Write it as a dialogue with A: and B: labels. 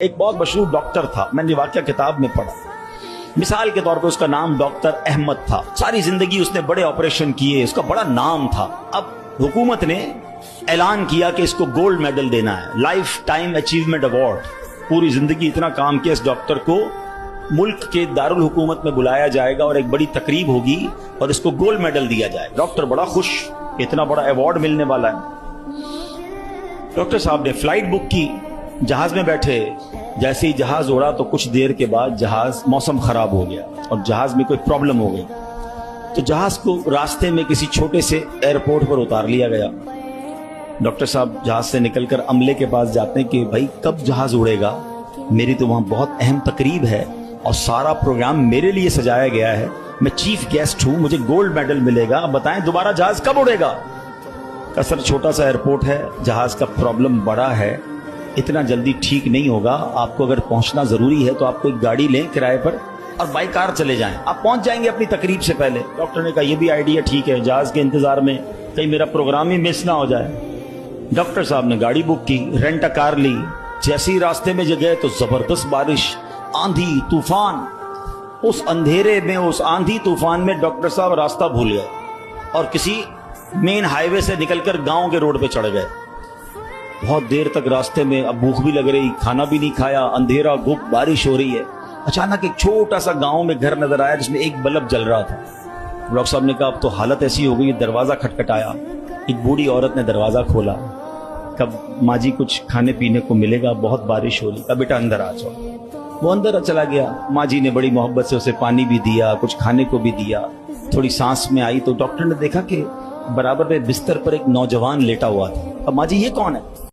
A: ایک بہت مشہور ڈاکٹر تھا، میں نے واقعہ کتاب میں پڑھا۔ مثال کے طور پہ اس کا نام ڈاکٹر احمد تھا۔ ساری زندگی اس نے بڑے آپریشن کیے، اس کا بڑا نام تھا۔ اب حکومت نے اعلان کیا کہ اس کو گولڈ میڈل دینا ہے، لائف ٹائم اچیومنٹ ایوارڈ۔ پوری زندگی اتنا کام کیا اس ڈاکٹر کو ملک کے دارالحکومت میں بلایا جائے گا اور ایک بڑی تقریب ہوگی اور اس کو گولڈ میڈل دیا جائے گا۔ ڈاکٹر بڑا خوش، اتنا بڑا ایوارڈ ملنے والا ہے۔ ڈاکٹر صاحب نے فلائٹ بک کی، جہاز میں بیٹھے، جیسے ہی جہاز اڑا تو کچھ دیر کے بعد جہاز موسم خراب ہو گیا اور جہاز میں کوئی پرابلم ہو گئی، تو جہاز کو راستے میں کسی چھوٹے سے ایئرپورٹ پر اتار لیا گیا۔ ڈاکٹر صاحب جہاز سے نکل کر عملے کے پاس جاتے ہیں کہ بھائی کب جہاز اڑے گا، میری تو وہاں بہت اہم تقریب ہے اور سارا پروگرام میرے لیے سجایا گیا ہے، میں چیف گیسٹ ہوں، مجھے گولڈ میڈل ملے گا، اب بتائیں دوبارہ جہاز کب اڑے گا؟ کہ سر چھوٹا سا ایئرپورٹ ہے، جہاز کا پرابلم بڑا ہے، اتنا جلدی ٹھیک نہیں ہوگا، آپ کو اگر پہنچنا ضروری ہے تو آپ کو ایک گاڑی لیں کرائے پر اور بائی کار چلے جائیں، آپ پہنچ جائیں گے اپنی تقریب سے پہلے۔ ڈاکٹر نے کہا یہ بھی آئیڈیا ٹھیک ہے، جہاز کے انتظار میں کہیں میرا پروگرام ہی مس نہ ہو جائے۔ ڈاکٹر صاحب نے گاڑی بک کی، رینٹ ا کار لی، جیسے ہی راستے میں گئے تو زبردست بارش، آندھی طوفان۔ اس اندھیرے میں، اس آندھی طوفان میں ڈاکٹر صاحب راستہ بھول گئے اور کسی مین ہائی وے سے نکل کر گاؤں کے روڈ پہ چڑھ گئے۔ بہت دیر تک راستے میں، اب بھوک بھی لگ رہی، کھانا بھی نہیں کھایا، اندھیرا گھپ، بارش ہو رہی ہے۔ اچانک ایک چھوٹا سا گاؤں میں گھر نظر آیا جس میں ایک بلب جل رہا تھا۔ ڈاکٹر صاحب نے کہا اب تو حالت ایسی ہو گئی، دروازہ کھٹکھٹایا، ایک بوڑھی عورت نے دروازہ کھولا، کب ماں جی کچھ کھانے پینے کو ملے گا، بہت بارش ہو رہی، کہا بیٹا اندر آ جاؤ۔ وہ اندر چلا گیا، ماں جی نے بڑی محبت سے اسے پانی بھی دیا، کچھ کھانے کو بھی دیا۔ تھوڑی سانس میں آئی تو ڈاکٹر نے دیکھا کہ برابر میں بستر پر ایک نوجوان لیٹا ہوا تھا۔ اب ماں جی یہ کون ہے؟